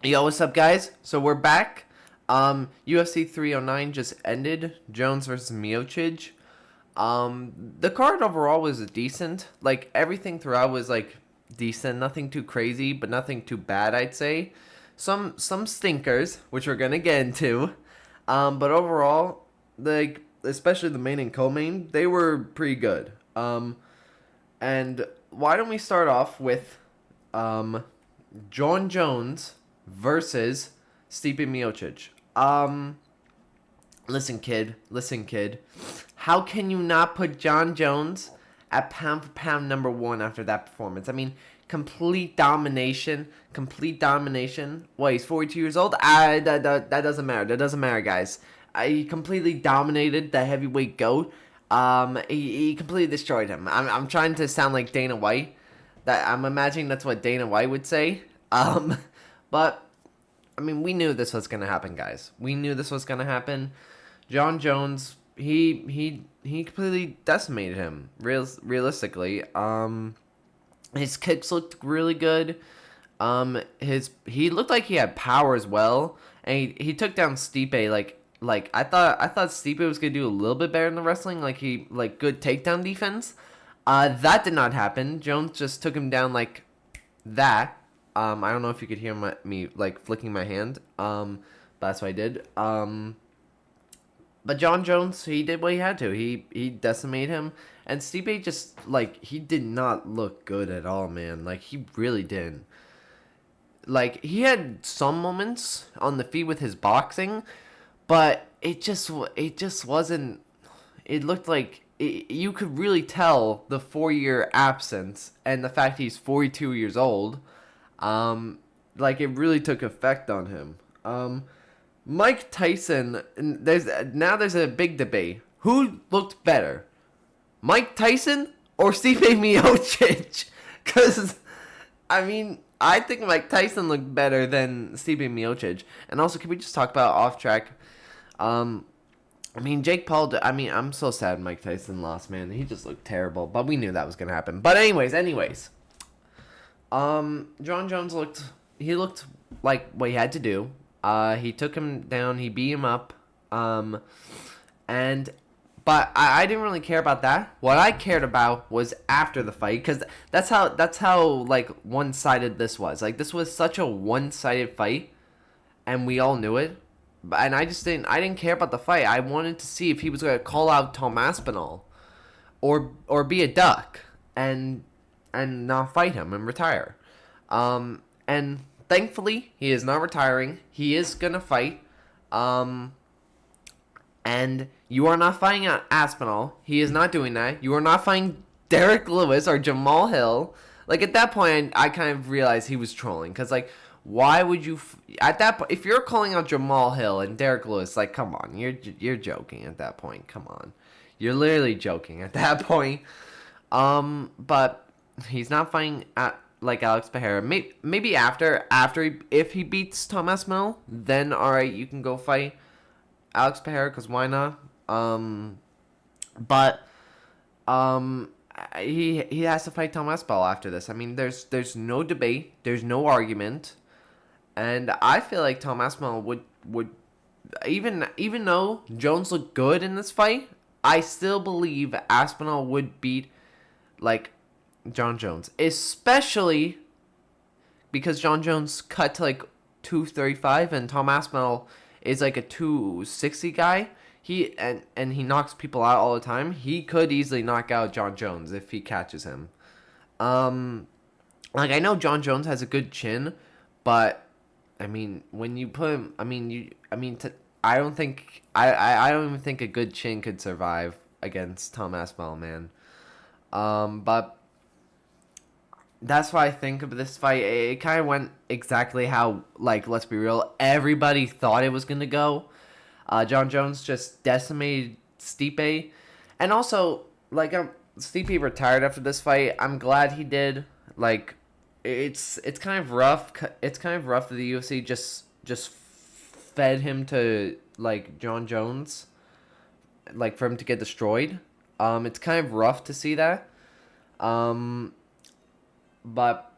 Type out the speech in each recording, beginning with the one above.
Yo, what's up, guys? So we're back. UFC 309 just ended. Jones versus Miocic. The card overall was decent. Like everything throughout was like decent. Nothing too crazy, but nothing too bad, I'd say. Some stinkers, which we're gonna get into. But overall, like especially the main and co-main, they were pretty good. And why don't we start off with um John Jones versus Stipe Miocic. Listen, kid. Listen, kid. How can you not put John Jones at pound for pound number one after that performance? I mean, complete domination. Complete domination. What, he's 42 years old? That doesn't matter. That doesn't matter, guys. He completely dominated the heavyweight GOAT. He completely destroyed him. I'm trying to sound like Dana White. That I'm imagining that's what Dana White would say. But I mean, we knew this was gonna happen, guys. We knew this was gonna happen. John Jones, he completely decimated him. Realistically, his kicks looked really good. He looked like he had power as well, and he took down Stipe like I thought Stipe was gonna do a little bit better in the wrestling, like good takedown defense. That did not happen. Jones just took him down like that. I don't know if you could hear me like flicking my hand. But that's what I did. But John Jones, he did what he had to. He decimated him, and Stipe just like he did not look good at all, man. Like he really didn't. Like he had some moments on the feet with his boxing, but it just wasn't. It looked like you could really tell the 4 year absence and the fact he's 42 years old. Like it really took effect on him. Mike Tyson. There's a big debate. Who looked better, Mike Tyson or Stipe Miocic? Because I mean, I think Mike Tyson looked better than Stipe Miocic. And also, can we just talk about off track? Um, I mean, Jake Paul. I mean, I'm so sad Mike Tyson lost, man. He just looked terrible, but we knew that was gonna happen. But anyways. John Jones looked like what he had to do. He took him down, he beat him up. And but I didn't really care about that. What I cared about was after the fight, because that's how like one sided this was. Like this was such a one sided fight, and we all knew it. And I didn't care about the fight. I wanted to see if he was gonna call out Tom Aspinall, or be a duck and not fight him and retire. And thankfully, he is not retiring. He is gonna fight. And you are not fighting Aspinall. He is not doing that. You are not fighting Derek Lewis or Jamal Hill. Like at that point, I kind of realized he was trolling, because like, why would you at that point, if you're calling out Jamal Hill and Derek Lewis, like, come on, you're joking at that point. Come on, you're literally joking at that point. But he's not fighting at like Alex Pereira. Maybe if he beats Tom Aspinall, then all right, you can go fight Alex Pereira, because why not? But he has to fight Tom Aspinall after this. I mean, there's no debate, there's no argument, and I feel like Tom Aspinall would even though Jones looked good in this fight, I still believe Aspinall would beat like John Jones, especially because John Jones cut to like 235 and Tom Aspinall is like a 260 guy. And he knocks people out all the time. He could easily knock out John Jones if he catches him. Like I know John Jones has a good chin, but I mean when you put him, I don't think I don't even think a good chin could survive against Tom Aspinall, man. But that's what I think of this fight. It kind of went exactly how, like, let's be real, everybody thought it was going to go. John Jones just decimated Stipe. And also, like, Stipe retired after this fight. I'm glad he did. Like, it's kind of rough. It's kind of rough that the UFC just fed him to, like, John Jones, like, for him to get destroyed. It's kind of rough to see that. But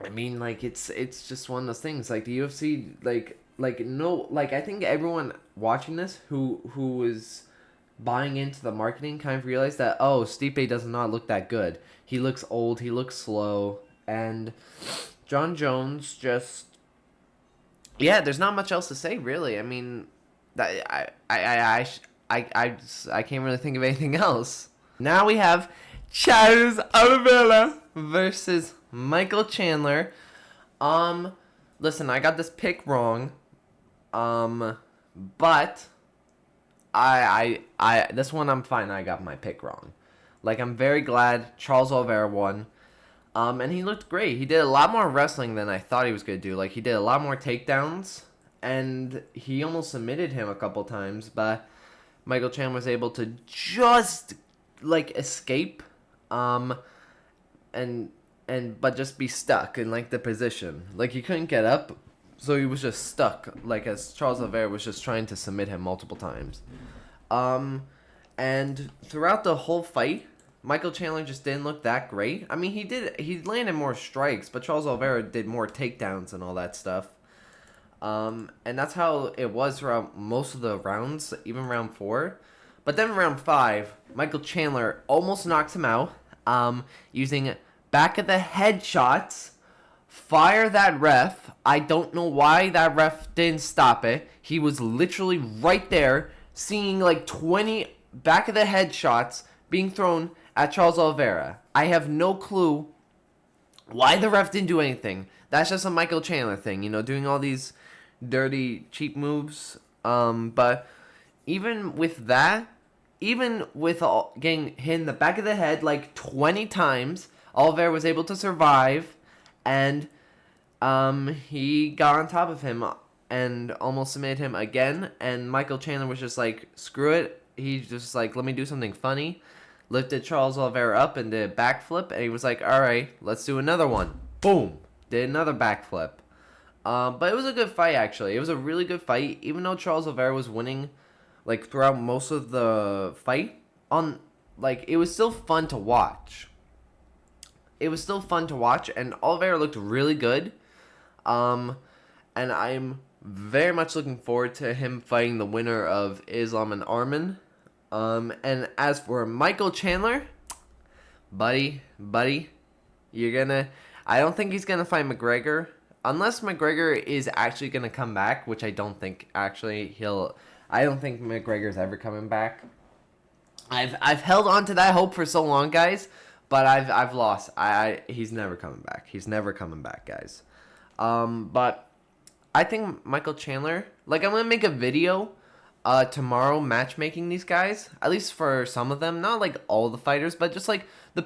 I mean, like it's just one of those things. Like the UFC, no, like I think everyone watching this who is buying into the marketing kind of realized that, oh, Stipe does not look that good. He looks old. He looks slow, and John Jones just, yeah. There's not much else to say, really. I mean, that I can't really think of anything else. Now we have Charles Oliveira versus Michael Chandler. Um, Listen, I got this pick wrong. But this one I'm fine. I got my pick wrong. Like, I'm very glad Charles Oliveira won. And he looked great. He did a lot more wrestling than I thought he was gonna do. Like, he did a lot more takedowns, and he almost submitted him a couple times, but Michael Chandler was able to just like escape, and but just be stuck in like the position. Like, he couldn't get up, so he was just stuck. Like, as Charles Oliveira was just trying to submit him multiple times. And throughout the whole fight, Michael Chandler just didn't look that great. I mean, he landed more strikes, but Charles Oliveira did more takedowns and all that stuff. And that's how it was throughout most of the rounds, even round 4. But then round 5, Michael Chandler almost knocks him out, using back of the head shots. Fire that ref. I don't know why that ref didn't stop it. He was literally right there, seeing like 20 back of the head shots being thrown at Charles Oliveira. I have no clue why the ref didn't do anything. That's just a Michael Chandler thing, doing all these dirty, cheap moves. But even with that, even with getting hit in the back of the head like 20 times, Oliveira was able to survive, and he got on top of him and almost submitted him again. And Michael Chandler was just like, screw it. He just like, let me do something funny. Lifted Charles Oliveira up and did a backflip, and he was like, all right, let's do another one. Boom. Did another backflip. But it was a good fight, actually. It was a really good fight, even though Charles Oliveira was winning like throughout most of the fight. It was still fun to watch. It was still fun to watch, and Oliveira looked really good. And I'm very much looking forward to him fighting the winner of Islam and Arman. And as for Michael Chandler, buddy, I don't think he's gonna fight McGregor. Unless McGregor is actually gonna come back, which I don't think actually I don't think McGregor's ever coming back. I've held on to that hope for so long, guys, but I've lost. He's never coming back. He's never coming back, guys. But I think Michael Chandler, like, I'm gonna make a video tomorrow matchmaking these guys, at least for some of them, not like all the fighters, but just like the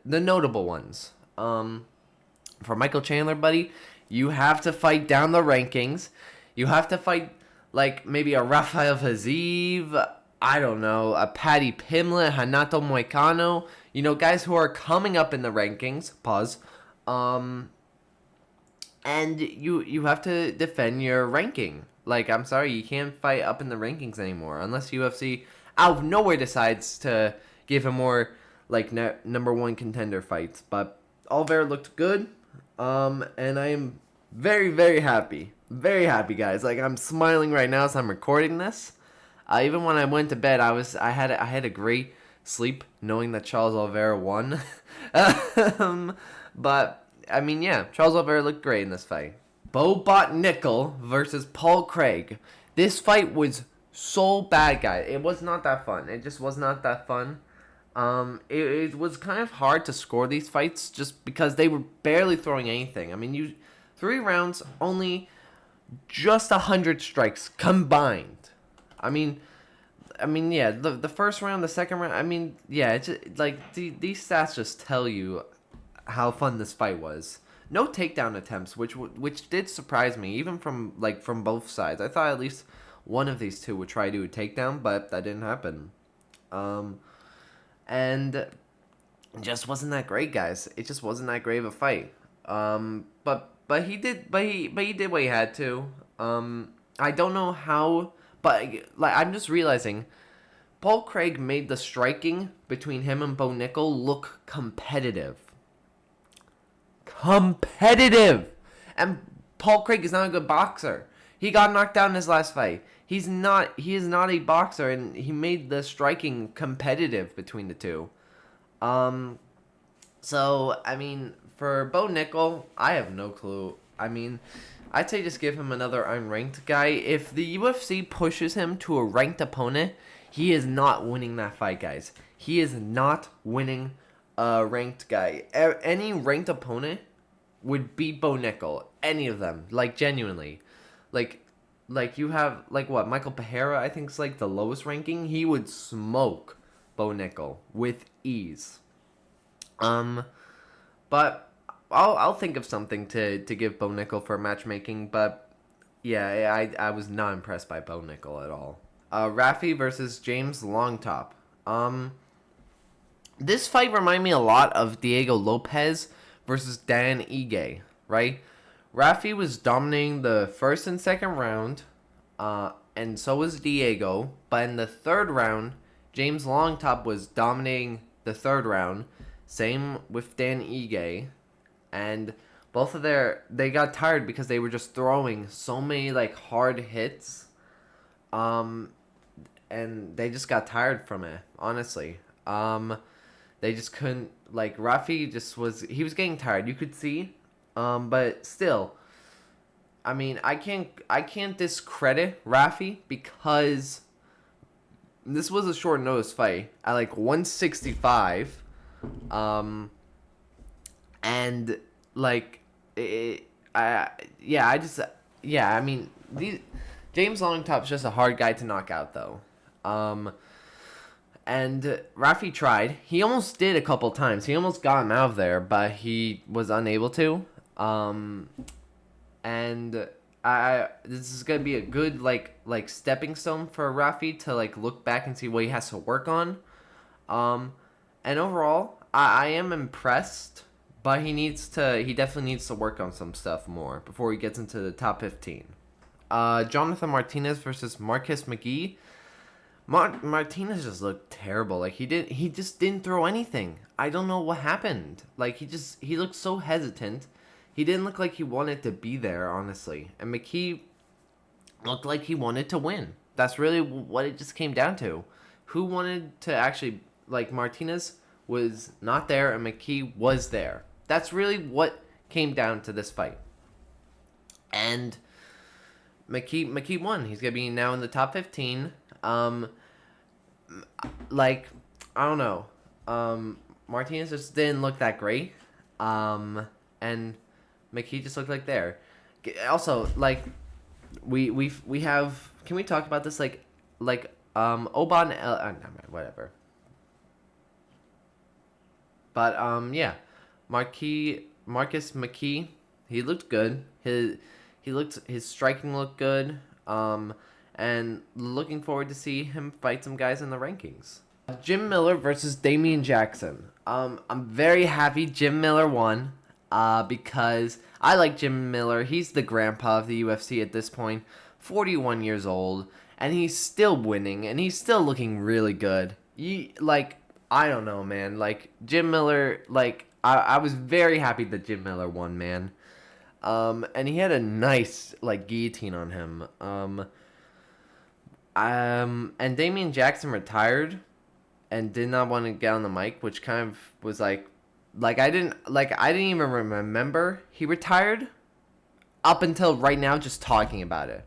notable ones. For Michael Chandler, buddy, you have to fight down the rankings. You have to fight like maybe a Rafael Haziv, I don't know, a Paddy Pimblett, Hanato Moicano, guys who are coming up in the rankings. Pause. And you have to defend your ranking. Like, I'm sorry, you can't fight up in the rankings anymore unless UFC out of nowhere decides to give him more like number 1 contender fights. But Oliveira looked good, and I am very, very happy. Very happy, guys. Like, I'm smiling right now as I'm recording this. Even when I went to bed, I had a great sleep knowing that Charles Oliveira won. But I mean, yeah, Charles Oliveira looked great in this fight. Nickal versus Paul Craig. This fight was so bad, guys. It was not that fun. It just was not that fun. It was kind of hard to score these fights just because they were barely throwing anything. I mean, 3 rounds, only just 100 strikes combined. I mean, yeah, the first round, the second round, I mean, yeah, it's just, like, these stats just tell you how fun this fight was. No takedown attempts, which did surprise me, even from both sides. I thought at least one of these two would try to do a takedown, but that didn't happen. And it just wasn't that great, guys. It just wasn't that great of a fight. But he did what he had to. I don't know how, but like, I'm just realizing Paul Craig made the striking between him and Nickal look competitive. competitive. And Paul Craig is not a good boxer. He got knocked out in his last fight. He is not a boxer, and he made the striking competitive between the two. So, I mean, for Bo Nickal, I have no clue. I mean, I'd say just give him another unranked guy. If the UFC pushes him to a ranked opponent, he is not winning that fight, guys. He is not winning a ranked guy. Any ranked opponent would beat Bo Nickal. Any of them. Like, genuinely. Like you have, like, what? Michael Pereira, I think, is, like, the lowest ranking. He would smoke Bo Nickal with ease. But I'll think of something to give Bo Nickal for matchmaking. But, yeah, I was not impressed by Bo Nickal at all. Ruffy versus James Llontop. This fight reminded me a lot of Diego Lopez versus Dan Ige, right? Ruffy was dominating the first and second round, and so was Diego. But in the third round, James Llontop was dominating the third round. Same with Dan Ige. And both of they got tired because they were just throwing so many, like, hard hits. And they just got tired from it, honestly. They just couldn't, like, Ruffy he was getting tired, you could see. But still, I mean, I can't discredit Ruffy because this was a short notice fight at, like, 165. And, like, I mean, James Longtop's just a hard guy to knock out, though. And Ruffy tried. He almost did a couple times. He almost got him out of there, but he was unable to. And this is gonna be a good like stepping stone for Ruffy to, like, look back and see what he has to work on. And overall, I am impressed, but he definitely needs to work on some stuff more before he gets into the top 15. Jonathan Martinez versus Marcus McGhee. Martinez just looked terrible. Like, he just didn't throw anything. I don't know what happened. Like, he looked so hesitant. He didn't look like he wanted to be there, honestly. And McGhee looked like he wanted to win. That's really what it just came down to. Who wanted to actually, like, Martinez was not there and McGhee was there. That's really what came down to this fight. And McGhee won. He's going to be now in the top 15. Like, I don't know. Martinez just didn't look that great. And McGhee just looked like there. Also, like, we have. Can we talk about this? Oban, whatever. But yeah, Marcus McGhee, he looked good. His striking looked good. And looking forward to see him fight some guys in the rankings. Jim Miller versus Damian Jackson. I'm very happy Jim Miller won. Because I like Jim Miller. He's the grandpa of the UFC at this point. 41 years old. And he's still winning. And he's still looking really good. I don't know, man. Like, Jim Miller, like, I was very happy that Jim Miller won, man. And he had a nice, like, guillotine on him. And Damian Jackson retired and did not want to get on the mic, which kind of was I didn't even remember he retired up until right now, just talking about it.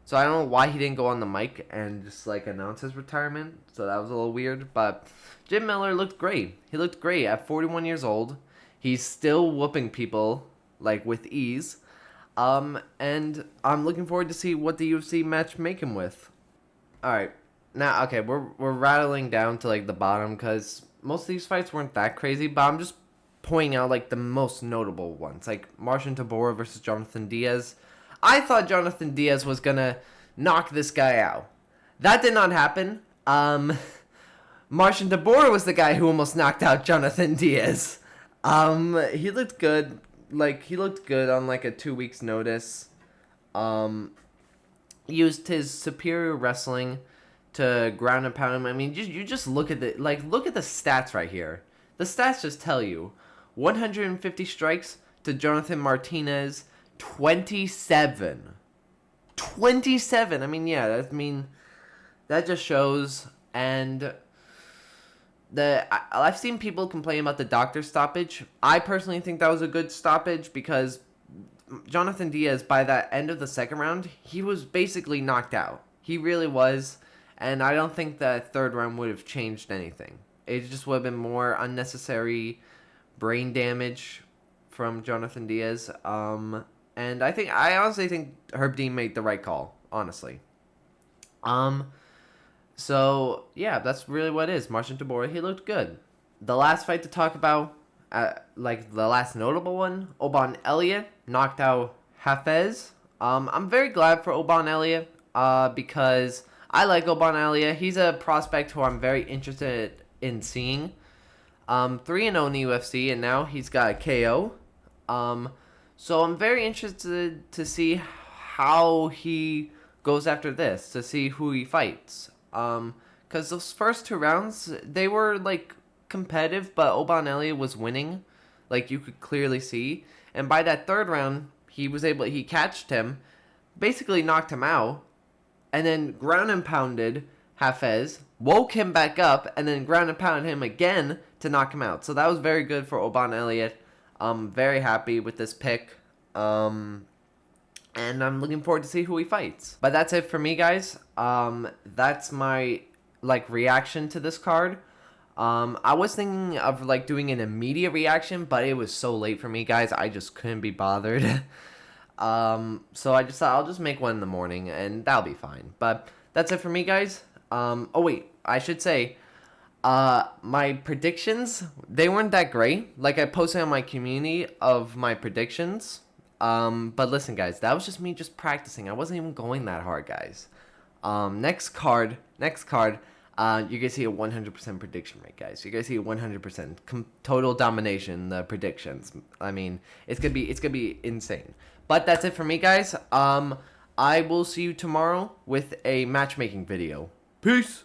So I don't know why he didn't go on the mic and just, like, announce his retirement. So that was a little weird. But Jim Miller looked great. He looked great at 41 years old. He's still whooping people, like, with ease. And I'm looking forward to see what the UFC match make him with. All right. Now, okay, we're rattling down to, like, the bottom because most of these fights weren't that crazy, but I'm just pointing out, like, the most notable ones, like Marcin Tybura versus Jonathan Diaz. I thought Jonathan Diaz was gonna knock this guy out. That did not happen. Marcin Tybura was the guy who almost knocked out Jonathan Diaz. He looked good. Like, he looked good on, like, a 2 weeks notice. Used his superior wrestling to ground and pound him. I mean, you just look at the stats right here. The stats just tell you 150 strikes, to Jonathan Martinez, 27. 27. I mean, yeah, that just shows. And I've seen people complain about the doctor stoppage. I personally think that was a good stoppage because Jonathan Diaz, by that end of the second round, he was basically knocked out. He really was. And I don't think that third round would have changed anything. It just would have been more unnecessary brain damage from Jonathan Diaz. And I honestly think Herb Dean made the right call, honestly. So yeah, that's really what it is. Marcin Tybura, he looked good. The last fight to talk about, like the last notable one, Oban Elliott knocked out Hafez. I'm very glad for Oban Elliott, because I like Oban Elliott. He's a prospect who I'm very interested in seeing. 3-0 in the UFC, and now he's got a KO. So I'm very interested to see how he goes after this, to see who he fights. Because those first 2 rounds, they were, like, competitive, but Oban Elliott was winning. Like, you could clearly see. And by that third round, he catched him, basically knocked him out, and then ground and pounded Hafez, woke him back up, and then ground and pounded him again to knock him out. So that was very good for Oban Elliott. I'm very happy with this pick. And I'm looking forward to see who he fights. But that's it for me, guys. That's my, like, reaction to this card. I was thinking of, like, doing an immediate reaction, but it was so late for me, guys. I just couldn't be bothered. So I just thought I'll just make one in the morning, and that'll be fine. But that's it for me, guys. Oh, wait. I should say, my predictions, they weren't that great. Like, I posted on my community of my predictions. But listen, guys, that was just me just practicing. I wasn't even going that hard, guys. Next card, you're gonna see a 100% prediction rate, guys. You're gonna see a 100% total domination, the predictions. I mean, it's gonna be insane. But that's it for me, guys. I will see you tomorrow with a matchmaking video. Peace!